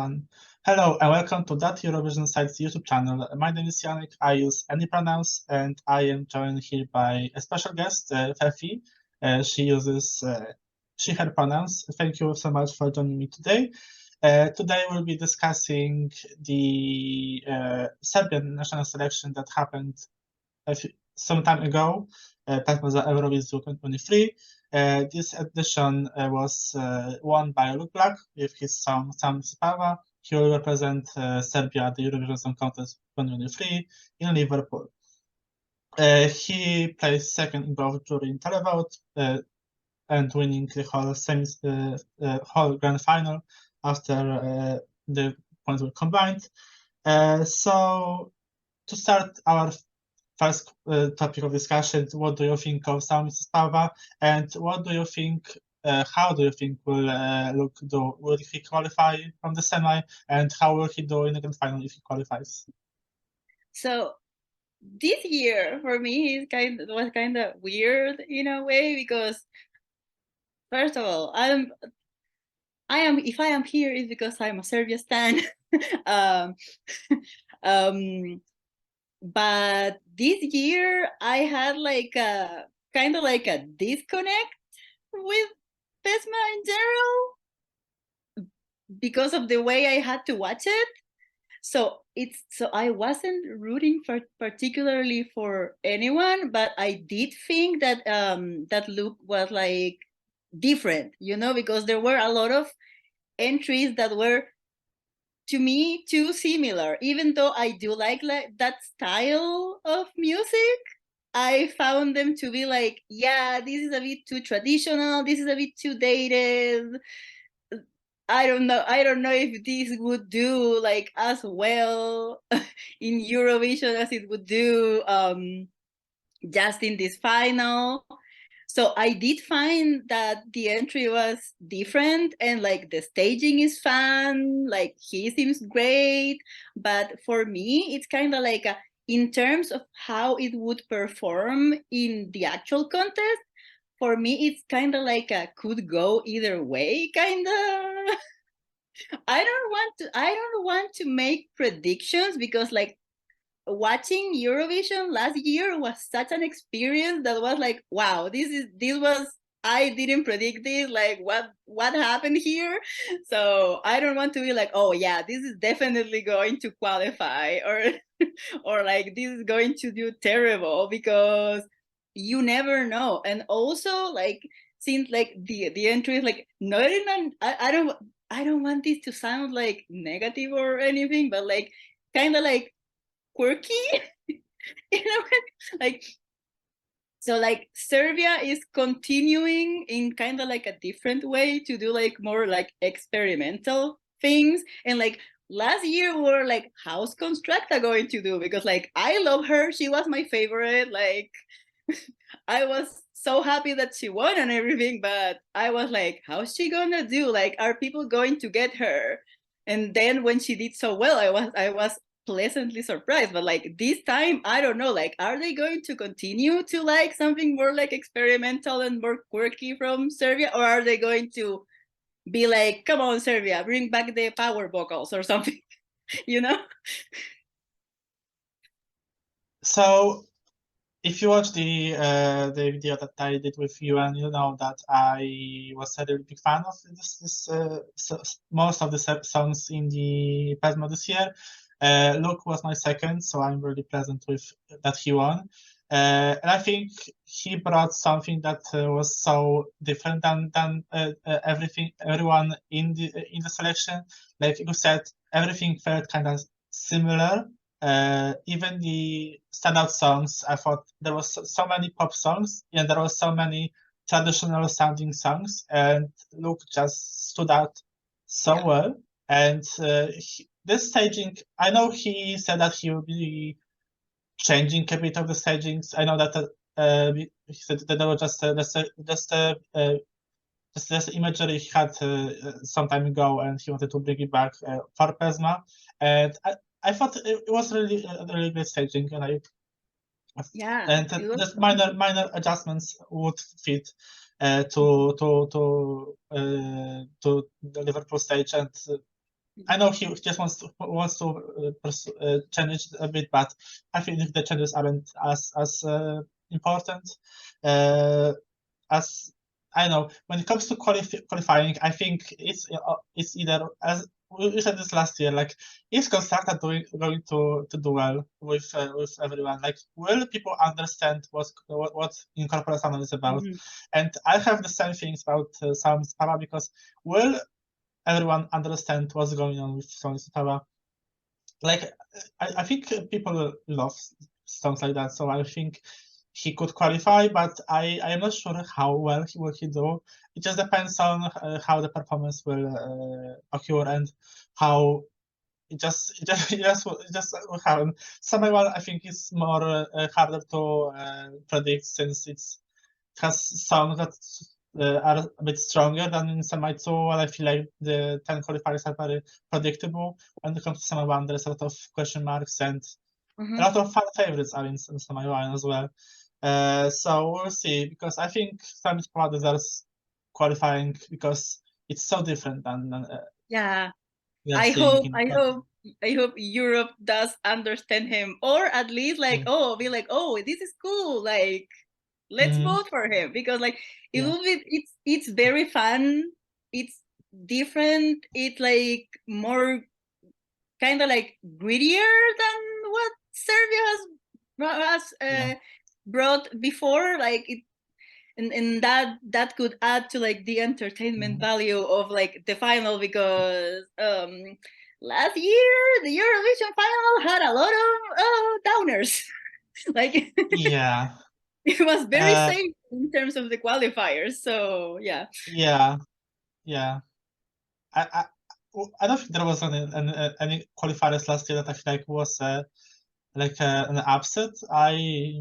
One. Hello and welcome to that Eurovision site's YouTube channel. My name is Janek. I use any pronouns, and I am joined here by a special guest, Fefy. She uses she/her pronouns. Thank you so much for joining me today. Today we'll be discussing the Serbian national selection that happened some time ago, Pesma Evroviziju 2023. This edition was won by Luke Black with his song Sami Mi Se Spava. He will represent Serbia at the Eurovision Song Contest 2023 in Liverpool. He placed second in both jury and televote, and winning the whole grand final after the points were combined. So to start our first topic of discussion, what do you think of Sami Mi Se Spava, and what do you think, how do you think will Luke do? Will he qualify from the semi, and how will he do in the grand final if he qualifies? So this year for me was kind of weird in a way, because first of all, if I am here, it's because I'm a Serbia stan. But this year I had like a kind of like a disconnect with Pesma in general because of the way I had to watch it. So I wasn't rooting particularly for anyone, but I did think that that Luke was like different, because there were a lot of entries that were, to me, too similar. Even though I do like that style of music, I found them to be like, yeah, this is a bit too traditional, this is a bit too dated. I don't know if this would do like as well in Eurovision as it would do just in this final. So I did find that the entry was different, and like the staging is fun, like he seems great, but for me it's kind of like in terms of how it would perform in the actual contest, for me it's kind of like could go either way, kind of. I don't want to make predictions, because like watching Eurovision last year was such an experience that was like, wow, I didn't predict this, like what happened here. So I don't want to be like, oh yeah, this is definitely going to qualify, or or like this is going to do terrible, because you never know. And also, like, since like the entry is like not in I don't want this to sound like negative or anything, but like kind of like quirky, you know, like, so like Serbia is continuing in kind of like a different way to do like more like experimental things. And like last year we were like, how's Constructa going to do? Because like I love her, she was my favorite, like I was so happy that she won and everything, but I was like, how's she gonna do? Like, are people going to get her? And then when she did so well, I was pleasantly surprised. But like this time, I don't know, like, are they going to continue to like something more like experimental and more quirky from Serbia, or are they going to be like, come on, Serbia, bring back the power vocals or something, you know? So if you watch the video that I did with you, and you know that I was a really big fan of most of the songs in the Pesma this year. Luke was my second, so I'm really pleasant with that he won. And I think he brought something that was so different than everyone in the selection. Like you said, everything felt kind of similar. Even the standout songs, I thought there was so many pop songs, and there was so many traditional sounding songs, and Luke just stood out so well. And this staging, I know he said that he will be changing a bit of the stagings. I know that he said that there was just imagery he had some time ago, and he wanted to bring it back for Pesma. And I thought it was really great staging, and just minor adjustments would fit to the Liverpool stage, and I know he just wants to change it a bit, but I think the changes aren't as important. As I know, when it comes to qualifying, I think it's either, as we said this last year, like, is Constructor going to do well with everyone? Like, will people understand what Incorporação is about? And I have the same things about Sami Mi Se Spava, because will everyone understand what's going on with Sami Mi Se Spava? Like, I think people love songs like that, so I think he could qualify, but I am not sure how well will he do. It just depends on how the performance will occur and how it just will happen. Somehow I think it's more harder to predict, since it has songs that are a bit stronger than in Semi 2, and I feel like the 10 qualifiers are very predictable. When it comes to Semi 1, there's a lot of question marks, and a lot of fan favorites are in Semi 1 as well. So we'll see, because I think Sami Mi Se Spava deserves qualifying, because it's so different than yeah. I hope Europe does understand him, or at least like, be like, this is cool, like, let's vote for him, because like it will be, it's very fun, it's different, it's like more kind of like grittier than what Serbia has brought before, like it, and that could add to like the entertainment value of like the final, because last year the Eurovision final had a lot of downers. Like, it was very safe in terms of the qualifiers. So yeah. I don't think there was any qualifiers last year that I feel like was like an upset. I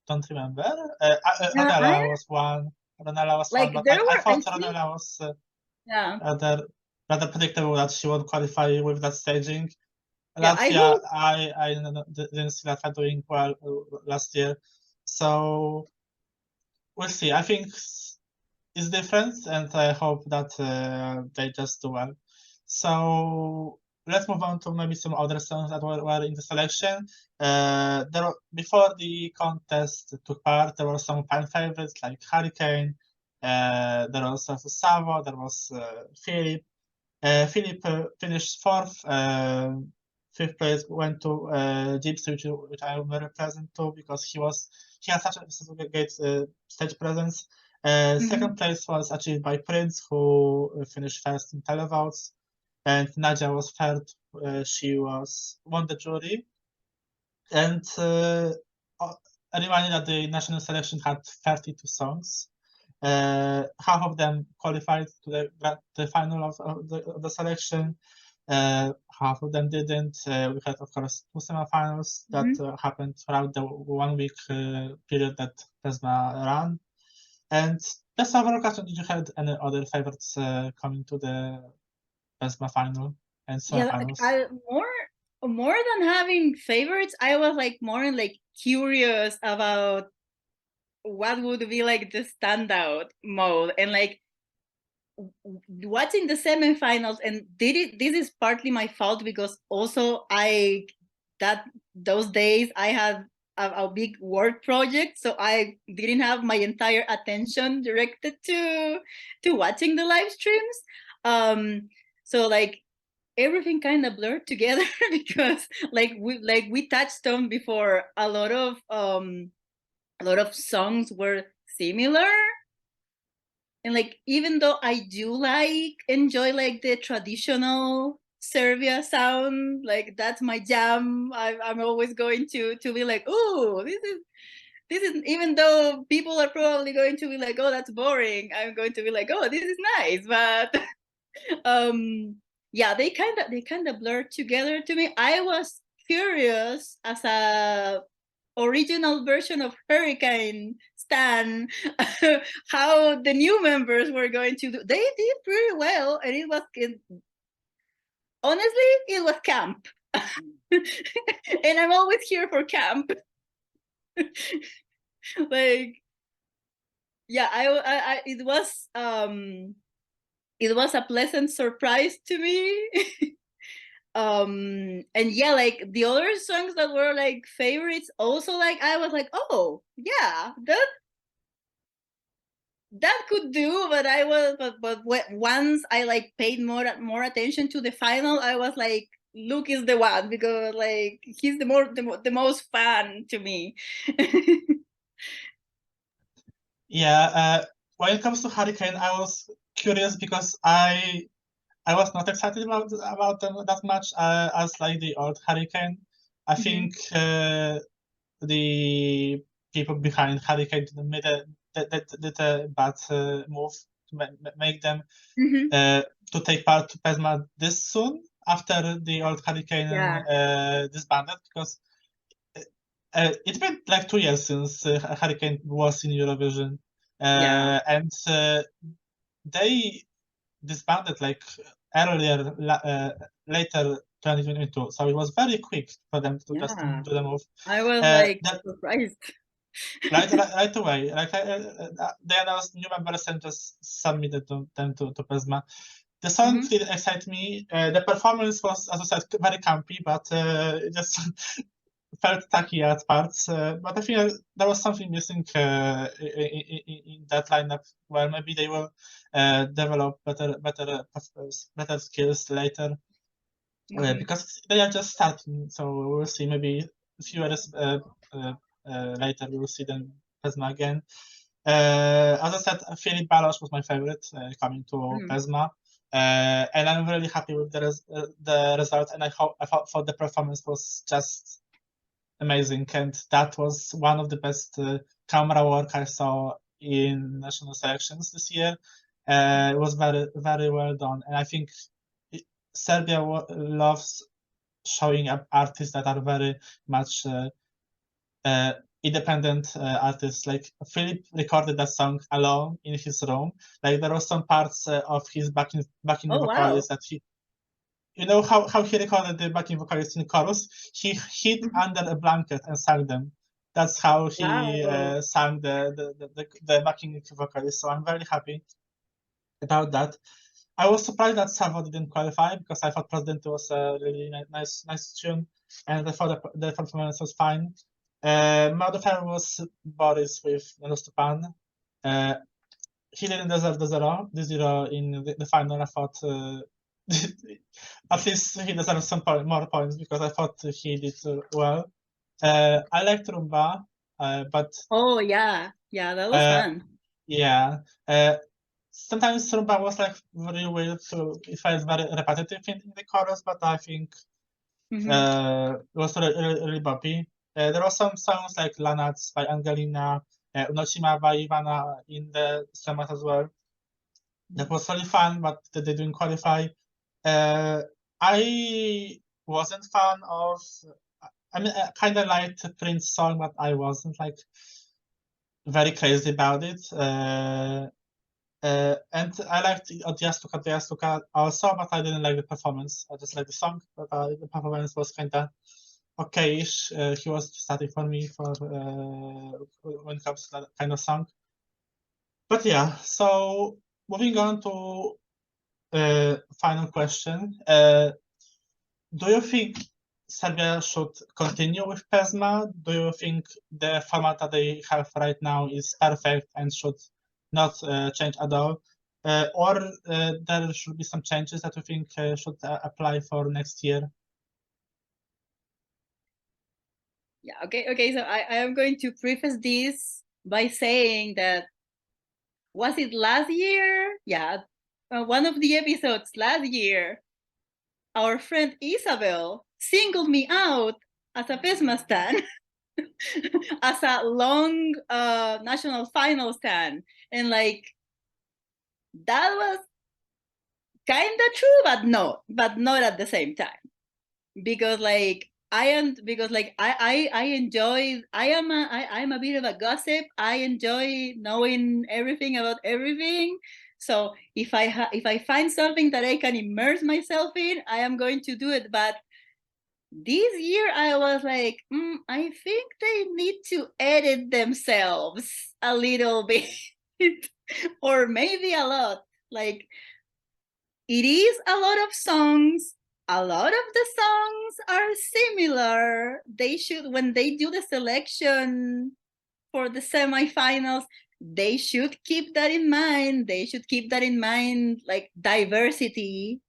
don't remember. Ronella was one. Ronella was one, but I thought Ronella was rather predictable that she won't qualify with that staging. Latvia, I didn't see Latvia doing well last year, so we'll see. I think it's different, and I hope that they just do well. So let's move on to maybe some other songs that were in the selection. Before the contest took part, there were some fan favorites like Hurricane. There was Savo. There was Philip. Philip finished fourth. Fifth place went to Gypsy, which I am very pleasant to, because he had such a great stage presence. Second place was achieved by Prince, who finished first in televotes, and Nadia was third. She won the jury, and a reminder that the national selection had 32 songs. Half of them qualified to the final of the selection. Half of them didn't. We had, of course, two semifinals that happened throughout the 1 week period that Pesma ran. And that's our question. Did you have any other favorites coming to the Pesma final and semifinals? More than having favorites, I was like more like curious about what would be like the standout mode, and like watching the semifinals, and this is partly my fault, because also those days I had a big work project, so I didn't have my entire attention directed to watching the live streams. So like everything kind of blurred together because like we touched on before, a lot of songs were similar, and like even though I do enjoy like the traditional Serbia sound, like that's my jam, I'm always going to be like, oh, this is, even though people are probably going to be like, oh, that's boring, I'm going to be like, oh, this is nice. But yeah, they kind of blurred together to me. I was curious, as a original version of Hurricane Stan, how the new members were going to do. They did pretty well, and honestly, it was camp. And I'm always here for camp. Like, yeah, it was a pleasant surprise to me. And yeah, like the other songs that were like favorites also, like I was like, oh yeah, that could do, but I was but once I like paid more attention to the final, I was like, Luke is the one, because like he's the most fun to me. Yeah, when it comes to Hurricane, I was curious because I was not excited about them that much as like the old Hurricane. I think the people behind Hurricane made a bad move to make them to take part to Pesma this soon after the old Hurricane disbanded, because it's been like 2 years since Hurricane was in Eurovision, and they disbanded like earlier, later 2022. So it was very quick for them to just do the move. I was like surprised. right away. Like they announced new members and just submitted them to Pesma. The song didn't excite me. The performance was, as I said, very campy, but it just felt tacky at parts. But I think there was something missing in that lineup, where maybe they will develop better skills later, because they are just starting. So we'll see. Maybe a few years later, we will see them Pesma again. As I said, Filip Balos was my favorite coming to Pesma. And I'm really happy with the result, and I thought the performance was just amazing, and that was one of the best camera work I saw in national selections this year. It was very, very well done, and I think Serbia loves showing up artists that are very much independent artists. Like Filip recorded that song alone in his room. Like there were some parts of his backing vocalist that he, you know how he recorded the backing vocalist in chorus? He hid under a blanket and sang them. That's how he sang the backing vocalist. So I'm very happy about that. I was surprised that Savo didn't qualify, because I thought President was a really nice tune, and I thought the performance was fine. Modifier was Boris with Nostopan. He didn't deserve the zero in the final. I thought at least he deserves some more points, because I thought he did well. I liked Rumba, but that was fun. Yeah. Sometimes Rumba was like very weird, so it felt very repetitive in the chorus, but I think it was really boppy. There were some songs like Lanats by Angelina, Unoshima by Ivana in the summit as well. That was really fun, but they didn't qualify. I wasn't fan of. I mean, I kind of liked Prince's song, but I wasn't like very crazy about it. And I liked Diastuka also, but I didn't like the performance. I just liked the song, but the performance was kind of okay-ish. He was starting for me for when it comes to that kind of song. But yeah, so moving on to final question. Do you think Serbia should continue with Pesma? Do you think the format that they have right now is perfect and should not change at all? Or there should be some changes that you think should apply for next year? Yeah, okay. So I am going to preface this by saying that, was it last year? Yeah, one of the episodes last year, our friend Isabel singled me out as a Pesma stan, as a long national final stan, and like that was kind of true, but not at the same time, because like I'm a bit of a gossip. I enjoy knowing everything about everything. So if I find something that I can immerse myself in, I am going to do it. But this year I was like, I think they need to edit themselves a little bit, or maybe a lot. Like, it is a lot of songs, a lot of the songs are similar. They should, when they do the selection for the semifinals, they should keep that in mind. They should keep that in mind, like diversity,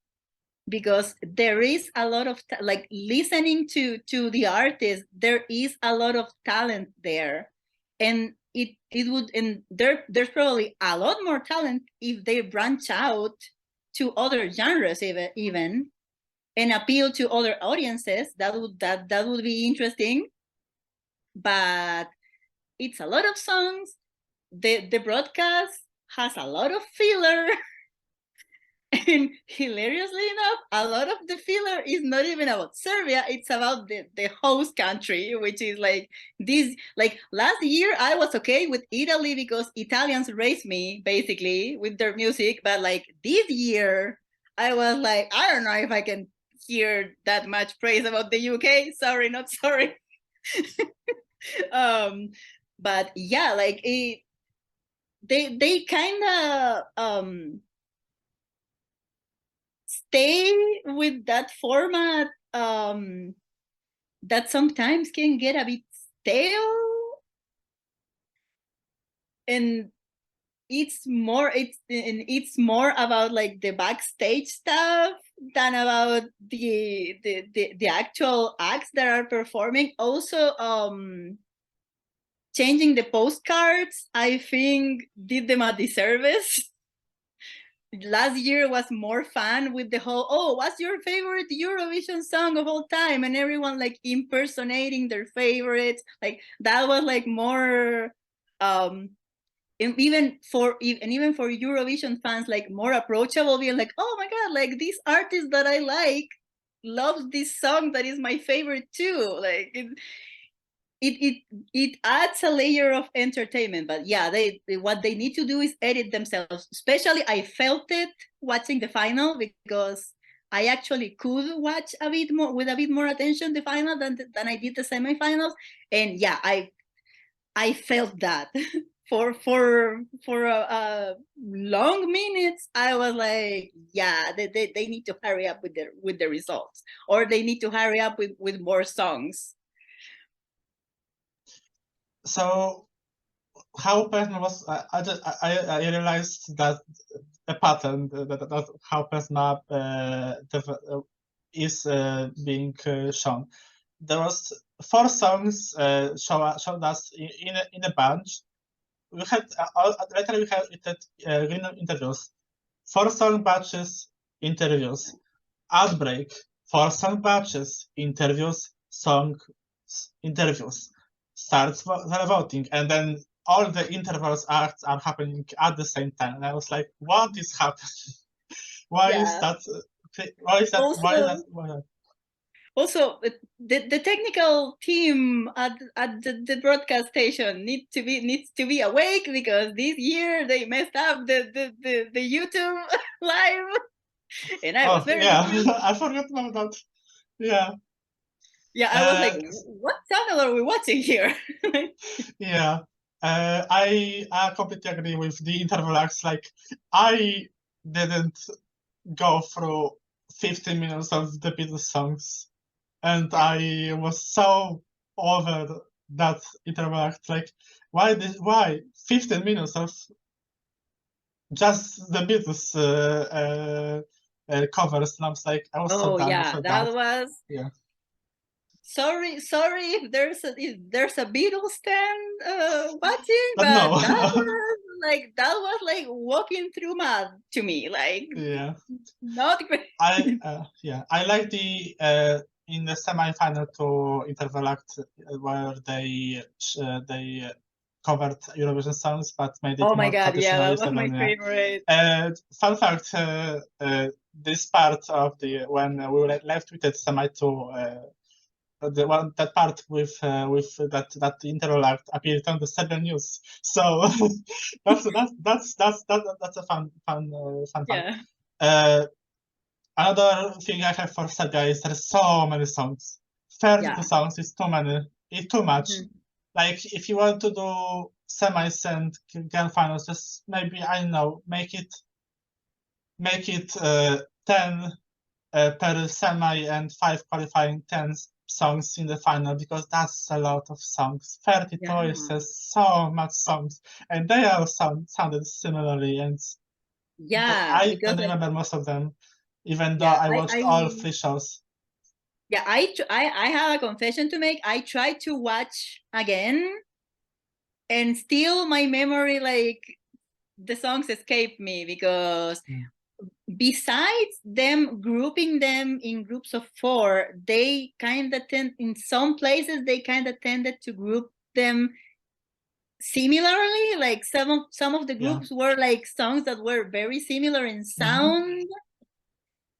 because there is a lot of like listening to the artist. There is a lot of talent there, and it would, and there's probably a lot more talent if they branch out to other genres even and appeal to other audiences. That would be interesting. But it's a lot of songs. The broadcast has a lot of filler. And hilariously enough, a lot of the filler is not even about Serbia. It's about the host country, which is like this. Like last year, I was okay with Italy because Italians raised me basically with their music. But like this year, I was like, I don't know if I can hear that much praise about the UK. Sorry, not sorry. But yeah, like they kind of stay with that format that sometimes can get a bit stale, and it's more about like the backstage stuff than about the actual acts that are performing. Also, changing the postcards, I think, did them a disservice. Last year was more fun with the whole, oh, what's your favorite Eurovision song of all time, and everyone like impersonating their favorites. Like that was like more and even for Eurovision fans, like more approachable, being like, oh my god, like this artist that I like loves this song that is my favorite too. Like it adds a layer of entertainment. But yeah, they what they need to do is edit themselves. Especially I felt it watching the final, because I actually could watch a bit more with a bit more attention the final than I did the semifinals. And yeah, I felt that for long minutes. I was like, yeah, they need to hurry up with the results, or they need to hurry up with more songs. So how Pesma was, I realized that a pattern that how Pesma is being shown. There was 4 songs showed us in a bunch. We had later we had interviews, 4 song batches, interviews, outbreak, 4 song batches, interviews, interviews, starts voting, and then all the intervals acts are happening at the same time. And I was like, what is happening? Why is that? Why is that? Also, why is that? Why not? Also, the technical team at the broadcast station needs to be awake, because this year they messed up the YouTube live, and I was very confused. I forgot about that. Yeah. Yeah, I was like, what channel are we watching here? Yeah. I completely agree with the interval acts. Like, I didn't go through 15 minutes of the Beatles songs, and I was so over that interval act. Like, why 15 minutes of just the Beatles covers? And I was like, I was so done with that. Was. Yeah. Sorry if there's a Beatles stand watching, But no. that was like walking through mud to me. Like, yeah, not great. I like the in the semi-final to interval act where they covered Eurovision songs but made it Oh my more god, yeah, that was my Lithuania. favorite. Fun fact: this part of the when we were left with the semi to that part with that interval act appeared on the Serbian news. So that's a fun Yeah. fact. Another thing I have for Serbia is there's so many songs. 32 songs is too many. It's too much. Like if you want to do semis and grand finals, just maybe I don't know, make it 10 per semi and 5 qualifying 10 songs in the final, because that's a lot of songs. 30 choices, so much songs, and they all sounded similarly, and I don't remember most of them, even though I watched all 3 shows. Yeah, I have a confession to make. I tried to watch again, and still my memory, like, the songs escape me, because besides them grouping them in groups of 4, they kind of in some places they kind of tended to group them similarly. Like some of the groups were like songs that were very similar in sound,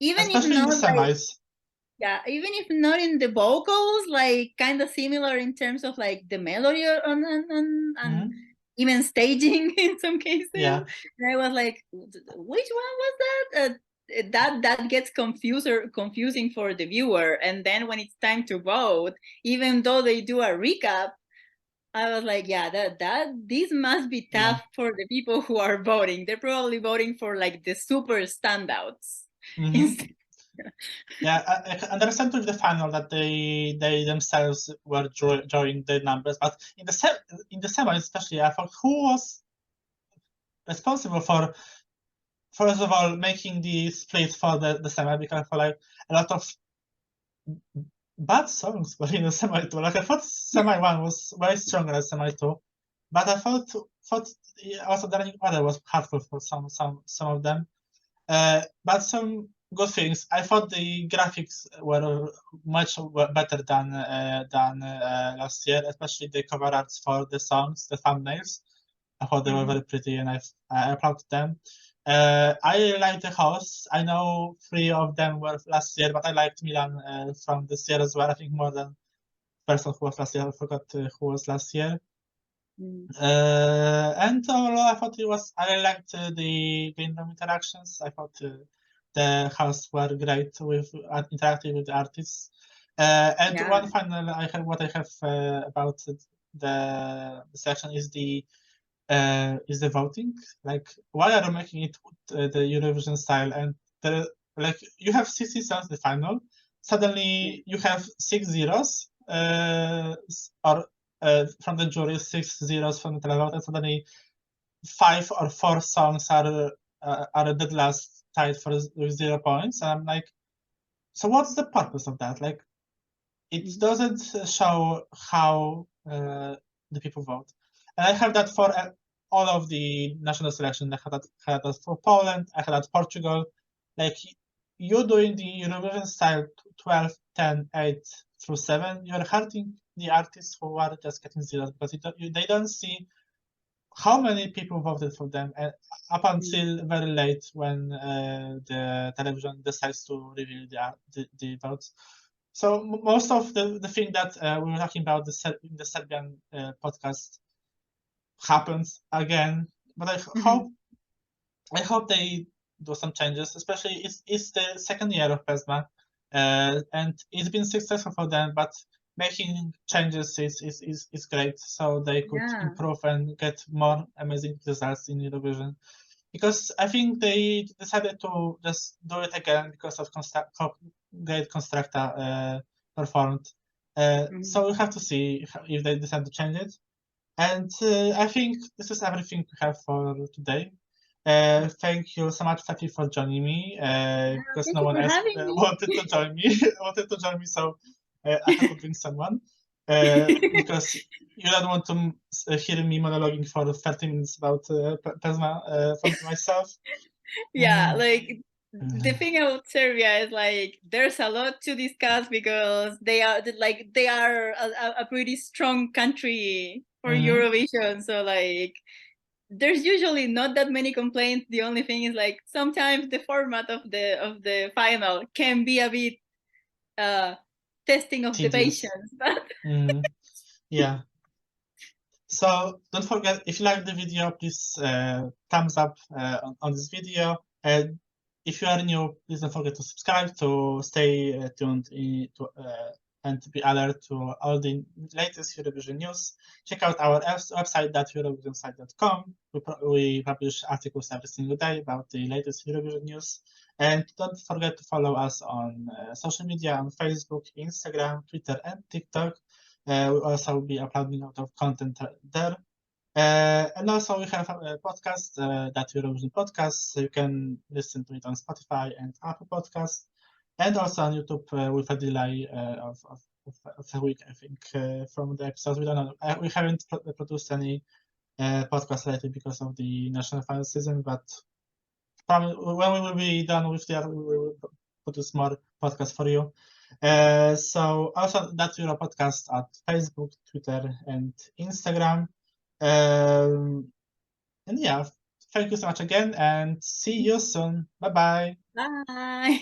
even especially if not in the semis. even if not in the vocals, like kind of similar in terms of like the melody and even staging in some cases. Yeah. And I was like, which one was that? That gets confusing for the viewer. And then when it's time to vote, even though they do a recap, I was like, yeah, this must be tough for the people who are voting. They're probably voting for like the super standouts. Yeah, I understand with the final that they themselves were drawing the numbers, but in the semi especially, I thought, who was responsible for, first of all, making the split for the semi? Because I feel like a lot of bad songs were in the semi 2. Like, I thought semi 1 was way stronger than semi 2, but I thought also the running order was hurtful for some of them. But some good things. I thought the graphics were much better than last year, especially the cover arts for the songs, the thumbnails. I thought they were very pretty, and I applaud them. I like the hosts. I know 3 of them were last year, but I liked Milan from this year as well. I think more than the person who was last year. I forgot who was last year. And overall, I thought I liked the game room interactions. I thought the hosts were great with interacting with the artists. And one final, what I have about the section is the voting. Like, why are you making it the Eurovision style? And like, you have 60 songs in the final. Suddenly, you have 6 zeros, or from the jury, 6 zeros from the televote, and suddenly 5 or 4 songs are dead last, tied with 0 points. And I'm like, so what's the purpose of that? Like, it doesn't show how the people vote. And I have that for all of the national selection. I had that for Poland. I had that for Portugal. Like, you're doing the Eurovision style 12, 10, 8 through 7. You're hurting the artists who are just getting zeros, because they don't see how many people voted for them, and up until very late when the television decides to reveal the votes. So most of the thing that we were talking about in the Serbian podcast happens again, but I hope they do some changes. Especially, it's the second year of Pesma, and it's been successful for them. But making changes is great, so they could improve and get more amazing results in Eurovision. Because I think they decided to just do it again because of how great Constructa performed. So we have to see if they decide to change it. And I think this is everything we have for today. Thank you so much, Fefy, for joining me. Because no one else wanted to join me, so I had to bring someone. Because you don't want to hear me monologuing for 30 minutes about Pesma from myself. Like, the thing about Serbia is, like, there's a lot to discuss, because they are a pretty strong country for Eurovision. So, like, there's usually not that many complaints. The only thing is, like, sometimes the format of the final can be a bit testing of the patience. Yeah. So don't forget, if you like the video, please thumbs up on this video. And if you are new, please don't forget to subscribe to stay tuned and to be alert to all the latest Eurovision news. Check out our website, eurovisionsite.com. We publish articles every single day about the latest Eurovision news. And don't forget to follow us on social media on Facebook, Instagram, Twitter, and TikTok. We also will be uploading a lot of content there. And also we have a podcast, that Eurovision podcast, so you can listen to it on Spotify and Apple Podcasts, and also on YouTube with a delay of a week, I think, from the episodes. We don't know. We haven't produced any podcast lately because of the national final season, but probably when we will be done with that, we will produce more podcasts for you. So also that's Euro podcast at Facebook, Twitter, and Instagram. And yeah, thank you so much again, and see you soon. Bye bye. Bye.